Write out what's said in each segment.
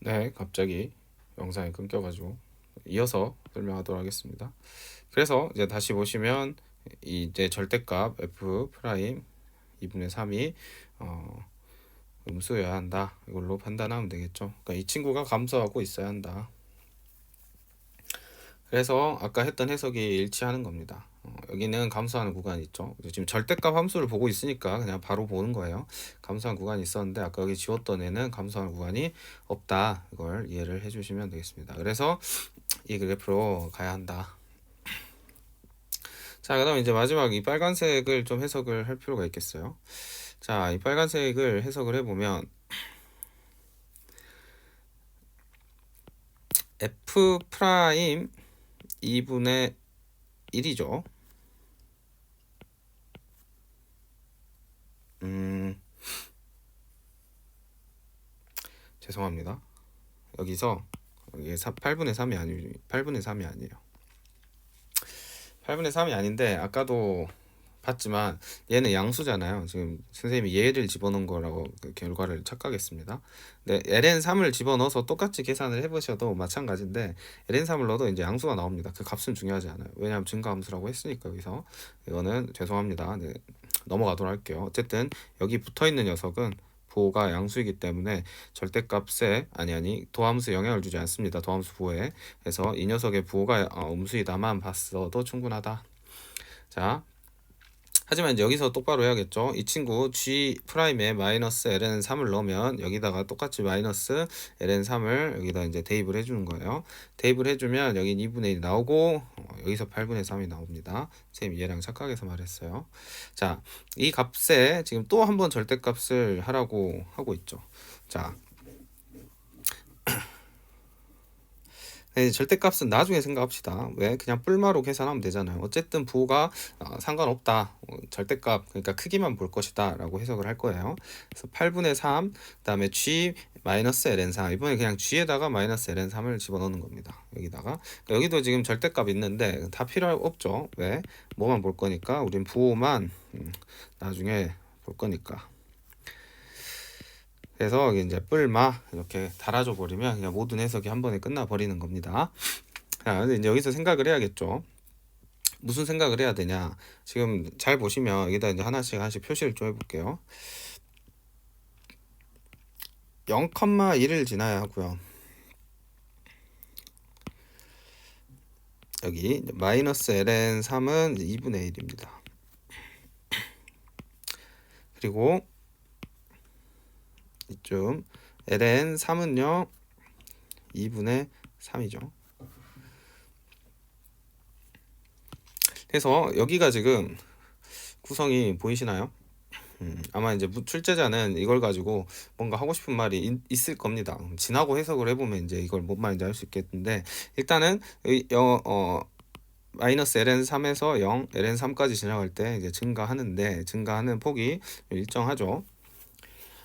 네, 갑자기 영상이 끊겨가지고 이어서 설명하도록 하겠습니다. 그래서 이제 다시 보시면 이제 절대값 f 프라임 2분의 3이 음수여야 한다. 이걸로 판단하면 되겠죠. 그러니까 이 친구가 감소하고 있어야 한다. 그래서 아까 했던 해석이 일치하는 겁니다. 여기는 감소하는 구간이 있죠. 지금 절대값 함수를 보고 있으니까 그냥 바로 보는 거예요. 감소하는 구간이 있었는데 아까 여기 지웠던 애는 감소하는 구간이 없다. 이걸 이해를 해주시면 되겠습니다. 그래서 이 그래프로 가야 한다. 자, 그 다음에 이제 마지막 이 빨간색을 좀 해석을 할 필요가 있겠어요. 자, 이 빨간색을 해석을 해보면 f 프라임 2분의 1이죠. 죄송합니다. 여기서 이게 8분의 3이 아니 8분의 3이 아니에요. 8분의 3이 아닌데 아까도 봤지만 얘는 양수잖아요. 지금 선생님이 얘를 집어넣은 거라고 그 결과를 착각했습니다. 근데 ln3을 집어넣어서 똑같이 계산을 해보셔도 마찬가지인데 ln3을 넣어도 이제 양수가 나옵니다. 그 값은 중요하지 않아요. 왜냐하면 증가함수라고 했으니까 여기서 이거는 죄송합니다. 네, 넘어가도록 할게요. 어쨌든 여기 붙어있는 녀석은 부호가 양수이기 때문에 절대값에 도함수 영향을 주지 않습니다. 도함수 부호에. 그래서 이 녀석의 부호가 음수이다만 봤어도 충분하다. 자, 하지만 이제 여기서 똑바로 해야겠죠. 이 친구 g 프라임에 마이너스 ln3을 넣으면 여기다가 똑같이 마이너스 ln3을 여기다 이제 대입을 해주는 거예요. 대입을 해주면 여기 2분의 1이 나오고 여기서 8분의 3이 나옵니다. 선생님 얘랑 착각해서 말했어요. 자, 이 값에 지금 또 한 번 절대값을 하라고 하고 있죠. 자, 절대값은 나중에 생각합시다. 왜? 그냥 뿔마로 계산하면 되잖아요. 어쨌든 부호가 상관없다. 절대값, 그러니까 크기만 볼 것이다 라고 해석을 할 거예요. 그래서 8분의 3, 그 다음에 g 마이너스 ln3. 이번에 그냥 g에다가 마이너스 ln3을 집어넣는 겁니다. 여기다가. 그러니까 여기도 지금 절대값 있는데 다 필요 없죠. 왜? 뭐만 볼 거니까. 우린 부호만 나중에 볼 거니까. 그래서 이제 뿔마 이렇게 달아줘 버리면 그냥 모든 해석이 한 번에 끝나 버리는 겁니다. 자, 근데 이제 여기서 생각을 해야겠죠. 무슨 생각을 해야 되냐? 지금 잘 보시면 여기다 이제 하나씩 표시를 좀 해볼게요. 0,1을 지나야 하고요. 여기 마이너스 ln3은 2분의 1입니다. 그리고 이쯤 ln3은요 2분의 3이죠. 그래서 여기가 지금 구성이 보이시나요? 아마 이제 출제자는 이걸 가지고 뭔가 하고 싶은 말이 있을 겁니다. 지나고 해석을 해보면 이제 이걸 뭔 말인지 알 수 있겠는데 일단은 마이너스 ln3에서 0, ln3까지 지나갈 때 이제 증가하는 폭이 일정하죠.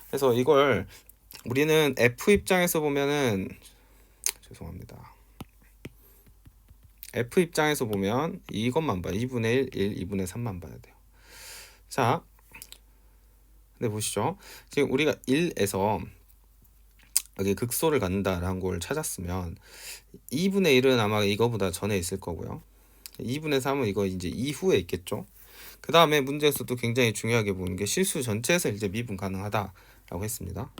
그래서 이걸 우리는 f 입장에서 보면은 죄송합니다. f 입장에서 보면 이것만 봐요. 2분의 1, 2분의 3만 봐야 돼요. 자, 근데 보시죠. 지금 우리가 1에서 여기 극소를 갖는다라는 걸 찾았으면 2분의 1은 아마 이거보다 전에 있을 거고요. 2분의 3은 이거 이제 이후에 있겠죠. 그 다음에 문제에서도 굉장히 중요하게 보는 게 실수 전체에서 이제 미분 가능하다라고 했습니다.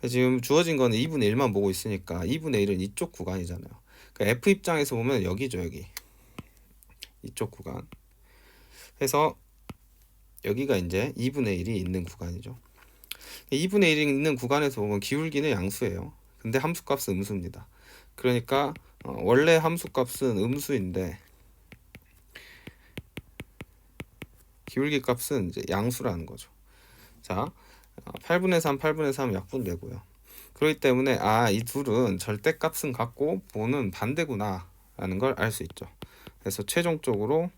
지금 주어진 거는 2분의 1만 보고 있으니까 2분의 1은 이쪽 구간이잖아요. 그러니까 F 입장에서 보면 여기죠, 여기. 이쪽 구간. 그래서 여기가 이제 2분의 1이 있는 구간이죠. 2분의 1이 있는 구간에서 보면 기울기는 양수예요. 근데 함수값은 음수입니다. 그러니까 원래 함수값은 음수인데 기울기 값은 이제 양수라는 거죠. 자, 8분의 3, 8분의 3 약분되고요. 그렇기 때문에 이 둘은 절대값은 같고 부호는 반대구나 라는 걸 알 수 있죠. 그래서 최종적으로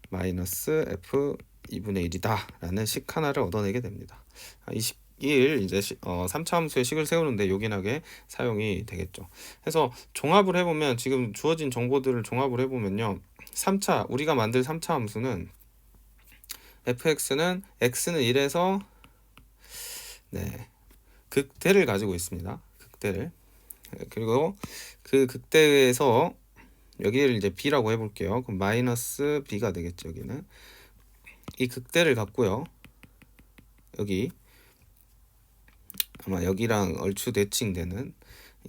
마이너스 f 2분의 1이다 라는 식 하나를 얻어내게 됩니다. 이 식을 이제 3차 함수의 식을 세우는데 요긴하게 사용이 되겠죠. 그래서 종합을 해보면 지금 주어진 정보들을 종합을 해보면요. 3차 우리가 만들 3차 함수는 fx는 x는 1에서 극대를 가지고 있습니다. 극대를. 그리고 그 극대에서 여기를 이제 b라고 해볼게요. 그럼 마이너스 b가 되겠죠. 여기는 이 극대를 갖고요. 여기 아마 여기랑 얼추 대칭되는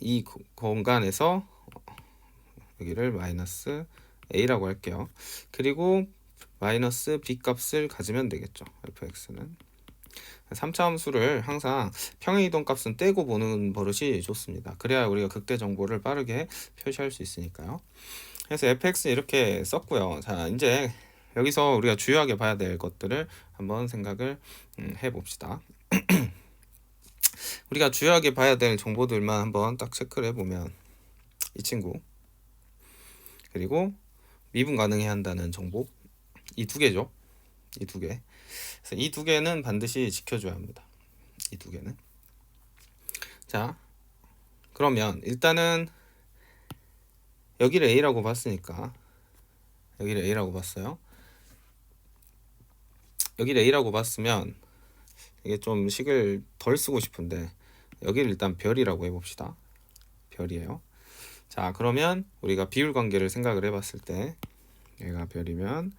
이 공간에서 여기를 마이너스 a라고 할게요. 그리고 마이너스 b 값을 가지면 되겠죠. fx는 3차 함수를 항상 평행이동 값은 떼고 보는 버릇이 좋습니다. 그래야 우리가 극대 정보를 빠르게 표시할 수 있으니까요. 그래서 fx 이렇게 썼고요. 자, 이제 여기서 우리가 주요하게 봐야 될 것들을 한번 생각을 해봅시다. 우리가 주요하게 봐야 될 정보들만 한번 딱 체크를 해보면 이 친구, 그리고 미분 가능해야 한다는 정보, 이 두 개죠. 이 두 개. 그래서 이 두 개는 반드시 지켜줘야 합니다. 이 두 개는. 자, 그러면 일단은 여기를 a라고 봤으니까 여기를 a라고 봤어요. 여기를 a라고 봤으면 이게 좀 식을 덜 쓰고 싶은데 여기를 일단 별이라고 해봅시다. 별이에요. 자, 그러면 우리가 비율 관계를 생각을 해봤을 때 얘가 별이면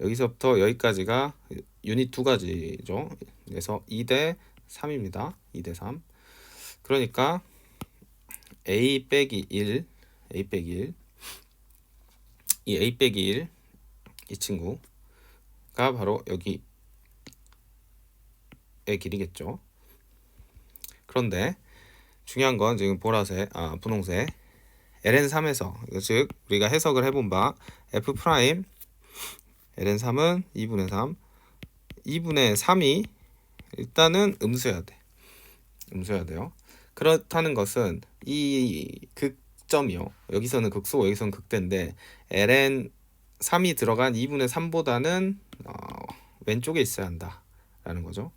여기서부터 여기까지가 유닛 두 가지죠. 그래서 2대 3입니다. 2대 3. 그러니까 a 빼기 1, a 빼기 1, 이 a 빼기 1, 이 친구가 바로 여기의 길이겠죠. 그런데 중요한 건 지금 보라색, 분홍색 ln3에서 즉 우리가 해석을 해본 바 f 프라임 ln3은 2분의 3, 2분의 3이 일단은 음수여야 돼. 음수여야 돼요. 그렇다는 것은 이 극점이요. 여기서는 극소고 여기서는 극대인데 ln3이 들어간 2분의 3보다는 왼쪽에 있어야 한다라는 거죠.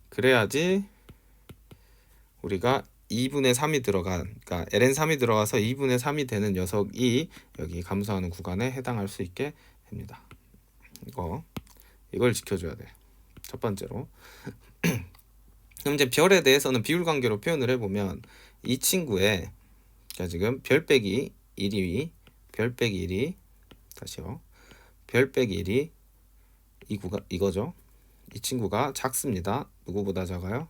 그래야지 우리가 2분의 3이 들어간, 그러니까 ln3이 들어가서 2분의 3이 되는 녀석이 여기 감소하는 구간에 해당할 수 있게 됩니다. 이걸 지켜줘야 돼. 첫 번째로. 그럼 이제 별에 대해서는 비율 관계로 표현을 해보면 이 친구의, 그러니까 지금 별 빼기 1이 별 빼기 1이 다시요. 별 빼기 1이 이거죠. 이 친구가 작습니다. 누구보다 작아요?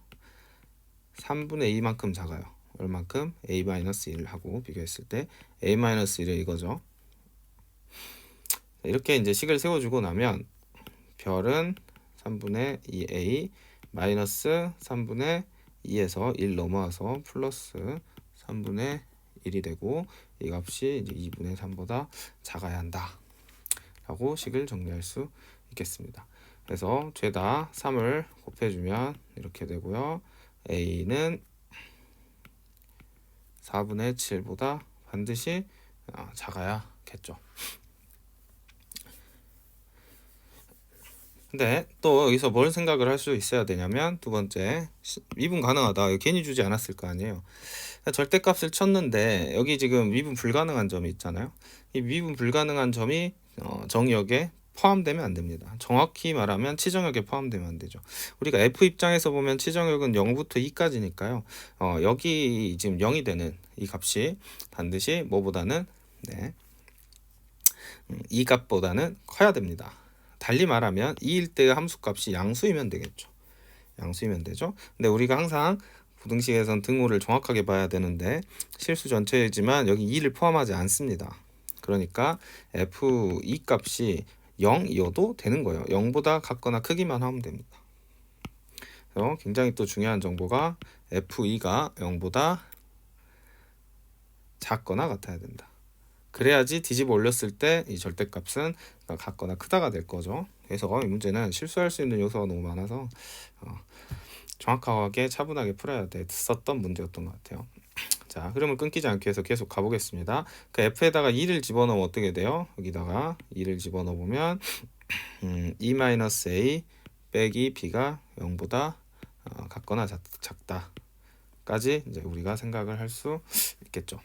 3분의 2만큼 작아요. 얼만큼? a-1을 하고 비교했을 때 a-1이 이거죠. 이렇게 이제 식을 세워주고 나면 별은 3분의 2a 마이너스 3분의 2에서 1 넘어와서 플러스 3분의 1이 되고 이 값이 이제 2분의 3보다 작아야 한다 라고 식을 정리할 수 있겠습니다. 그래서 죄다 3을 곱해주면 이렇게 되고요. a는 4분의 7보다 반드시 작아야겠죠. 근데 또 여기서 뭘 생각을 할 수 있어야 되냐면 두 번째, 미분 가능하다. 괜히 주지 않았을 거 아니에요. 절대값을 쳤는데 여기 지금 미분 불가능한 점이 있잖아요. 이 미분 불가능한 점이 정의역에 포함되면 안 됩니다. 정확히 말하면 치정역에 포함되면 안 되죠. 우리가 f 입장에서 보면 치정역은 0부터 2까지니까요. 여기 지금 0이 되는 이 값이 반드시 뭐보다는 이 값보다는 커야 됩니다. 달리 말하면 2일 때의 함수값이 양수이면 되겠죠. 양수이면 되죠. 근데 우리가 항상 부등식에선 등호를 정확하게 봐야 되는데 실수 전체이지만 여기 2를 포함하지 않습니다. 그러니까 f2 값이 0이어도 되는 거예요. 0보다 같거나 크기만 하면 됩니다. 그래서 굉장히 또 중요한 정보가 f2가 0보다 작거나 같아야 된다. 그래야지 뒤집어 올렸을 때 이 절대값은 같거나 크다가 될 거죠. 그래서 이 문제는 실수할 수 있는 요소가 너무 많아서 정확하게 차분하게 풀어야 됐었던 문제였던 것 같아요. 자, 흐름을 끊기지 않기 위해서 계속 가보겠습니다. 그 f에다가 2를 집어넣으면 어떻게 돼요? 여기다가 2를 집어넣으면 2-a 빼기 b가 0보다 같거나 작다까지 이제 우리가 생각을 할 수 있겠죠.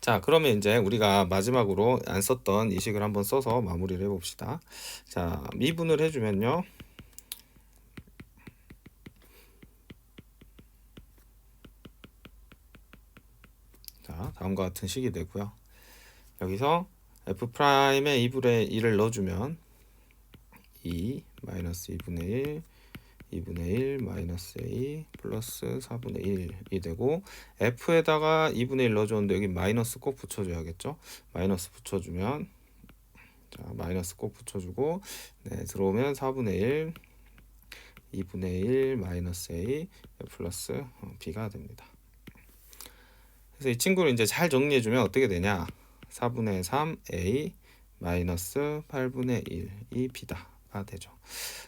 자, 그러면 이제 우리가 마지막으로 안 썼던 이 식을 한번 써서 마무리를 해봅시다. 자, 미분을 해주면요. 다음과 같은 식이 되고요. 여기서 f'의 2분의 1을 넣어주면 2 마이너스 2분의 1 2분의 1 마이너스 a 플러스 4분의 1이 되고, f에다가 2분의 1 넣어줬는데 여기 마이너스 꼭 붙여줘야겠죠. 마이너스 붙여주면, 자 마이너스 꼭 붙여주고, 네 들어오면 4분의 1 2분의 1 마이너스 a 플러스 b가 됩니다. 그래서 이 친구를 이제 잘 정리해주면 어떻게 되냐, 4분의 3 a 마이너스 8분의 1이 b다가 되죠.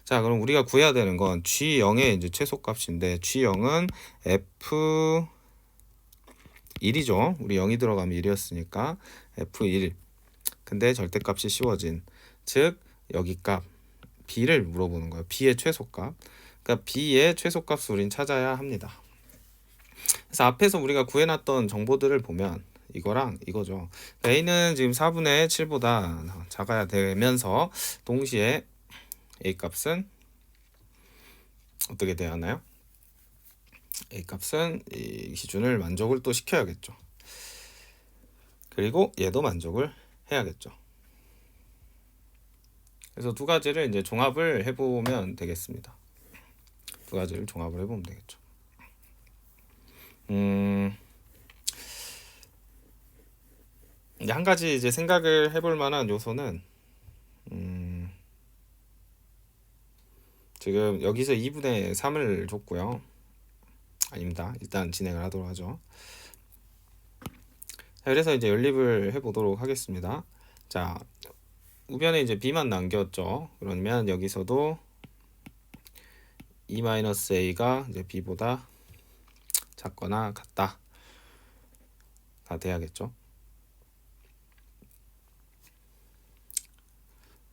자, 그럼 우리가 구해야 되는 건 G0의 이제 최소값인데, G0은 F1이죠. 우리 0이 들어가면 1이었으니까 F1. 근데 절대값이 씌워진, 즉 여기 값 B를 물어보는 거예요. B의 최소값. 그러니까 B의 최소값을 우린 찾아야 합니다. 그래서 앞에서 우리가 구해놨던 정보들을 보면 이거랑 이거죠. A는 지금 4분의 7보다 작아야 되면서 동시에 A 값은 어떻게 돼야 하나요? A 값은 이 기준을 만족을 또 시켜야겠죠. 그리고 얘도 만족을 해야겠죠. 그래서 두 가지를 이제 종합을 해보면 되겠습니다. 두 가지를 종합을 해보면 되겠죠. 이제 한 가지 이제 생각을 해볼 만한 요소는, 지금 여기서 2분의 3을 줬고요. 아닙니다. 일단 진행을 하도록 하죠. 자, 그래서 이제 연립을 해보도록 하겠습니다. 자, 우변에 이제 b만 남겼죠. 그러면 여기서도 2-a가 이제 b보다 작거나 같다 다 돼야겠죠.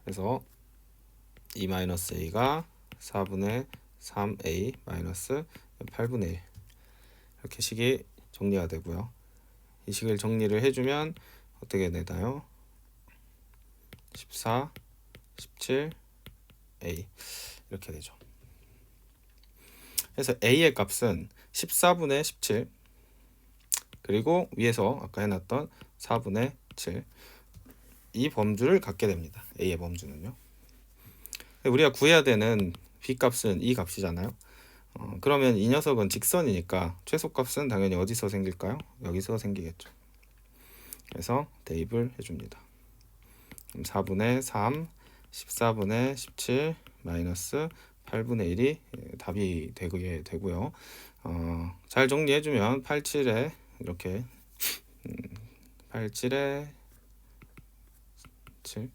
그래서 2-a가 4분의 3a 마이너스 8분의 1 이렇게 식이 정리가 되고요. 이 식을 정리를 해주면 어떻게 되나요? 14, 17, a 이렇게 되죠. 그래서 a의 값은 14분의 17 그리고 위에서 아까 해놨던 4분의 7 이 범주를 갖게 됩니다. a의 범주는요. 우리가 구해야 되는 b 값은 이 값이잖아요. 그러면 이 녀석은 직선이니까 최소값은 당연히 어디서 생길까요? 여기서 생기겠죠. 그래서 대입을 해줍니다. 4분의 3, 14분의 17 마이너스 8분의 1이 답이 되게 되고요. 잘 정리해주면 87에 이렇게 87에 7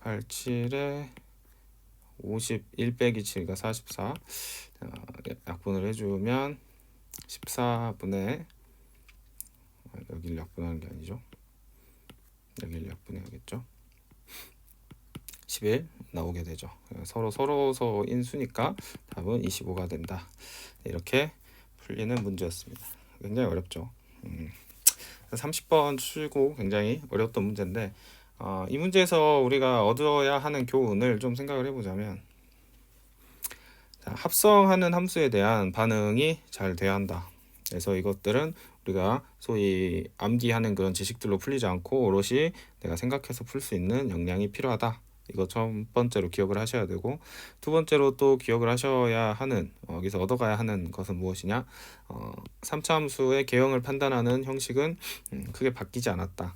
87에 51 빼기 7가 44 약분을 해주면 14분의 여기를 약분하는 게 아니죠. 여기를 약분해야겠죠. 11 나오게 되죠. 서로서 인수니까 답은 25가 된다. 이렇게 풀리는 문제였습니다. 굉장히 어렵죠. 30번 출고 굉장히 어려웠던 문제인데, 이 문제에서 우리가 얻어야 하는 교훈을 좀 생각을 해보자면, 자, 합성하는 함수에 대한 반응이 잘 돼야 한다. 그래서 이것들은 우리가 소위 암기하는 그런 지식들로 풀리지 않고 오롯이 내가 생각해서 풀 수 있는 역량이 필요하다. 이거 첫 번째로 기억을 하셔야 되고, 두 번째로 또 기억을 하셔야 하는, 여기서 얻어가야 하는 것은 무엇이냐, 3차 함수의 개형을 판단하는 형식은 크게 바뀌지 않았다.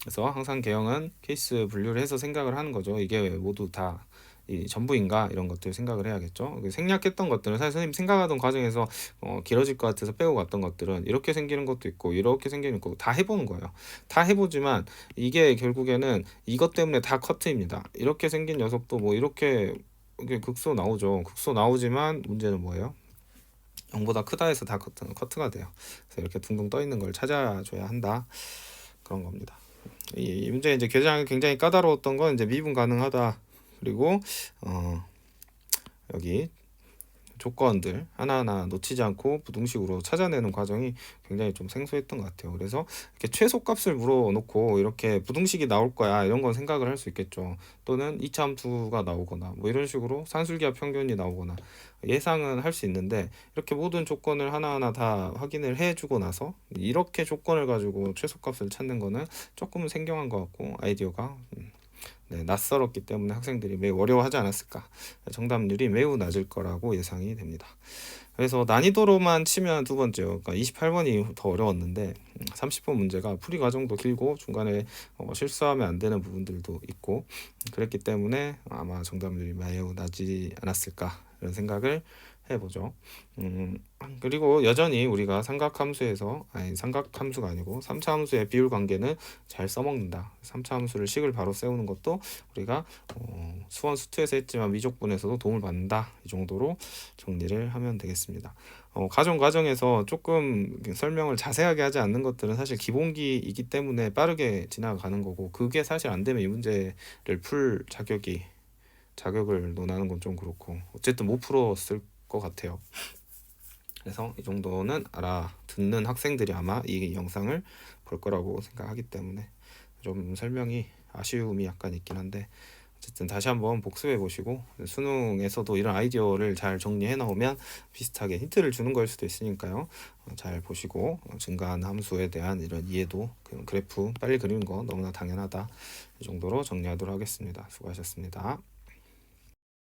그래서 항상 개형은 케이스 분류를 해서 생각을 하는 거죠. 이게 모두 다 이 전부인가 이런 것들 생각을 해야겠죠. 생략했던 것들은 사실 선생님 생각하던 과정에서 길어질 것 같아서 빼고 갔던 것들은 이렇게 생기는 것도 있고 이렇게 생기는 것도 다 해보는 거예요. 다 해보지만 이게 결국에는 이것 때문에 다 커트입니다. 이렇게 생긴 녀석도 뭐 이렇게 극소 나오죠. 극소 나오지만 문제는 뭐예요? 0보다 크다 해서 다 커트가 돼요. 그래서 이렇게 둥둥 떠 있는 걸 찾아줘야 한다. 그런 겁니다. 이 문제 이제 계산이 굉장히 까다로웠던 건 이제 미분 가능하다. 그리고 여기 조건들 하나하나 놓치지 않고 부등식으로 찾아내는 과정이 굉장히 좀 생소했던 것 같아요. 그래서 이렇게 최소값을 물어놓고 이렇게 부등식이 나올 거야 이런 건 생각을 할 수 있겠죠. 또는 이차 함수가 나오거나 뭐 이런 식으로 산술기하 평균이 나오거나 예상은 할 수 있는데, 이렇게 모든 조건을 하나하나 다 확인을 해주고 나서 이렇게 조건을 가지고 최소값을 찾는 거는 조금은 생경한 것 같고 아이디어가 네, 낯설었기 때문에 학생들이 매우 어려워하지 않았을까. 정답률이 매우 낮을 거라고 예상이 됩니다. 그래서 난이도로만 치면 두 번째요. 그러니까 28번이 더 어려웠는데 30번 문제가 풀이 과정도 길고 중간에 실수하면 안 되는 부분들도 있고 그랬기 때문에 아마 정답률이 매우 낮지 않았을까 이런 생각을 해보죠. 음, 그리고 여전히 우리가 삼각함수에서, 아니 삼각함수가 아니고 3차 함수의 비율 관계는 잘 써먹는다. 3차 함수를 식을 바로 세우는 것도 우리가 수원 수투에서 했지만 미적분에서도 도움을 받는다. 이 정도로 정리를 하면 되겠습니다. 가정 과정에서 조금 설명을 자세하게 하지 않는 것들은 사실 기본기이기 때문에 빠르게 지나가는 거고, 그게 사실 안 되면 이 문제를 풀 자격을 논하는 건 좀 그렇고 어쨌든 못 풀었을 것 같아요. 그래서 이 정도는 알아듣는 학생들이 아마 이 영상을 볼 거라고 생각하기 때문에 좀 설명이 아쉬움이 약간 있긴 한데, 어쨌든 다시 한번 복습해 보시고 수능에서도 이런 아이디어를 잘 정리해 나오면 비슷하게 힌트를 주는 걸 수도 있으니까요. 잘 보시고 증가한 함수에 대한 이런 이해도, 그래프 빨리 그리는 거 너무나 당연하다, 이 정도로 정리하도록 하겠습니다. 수고하셨습니다.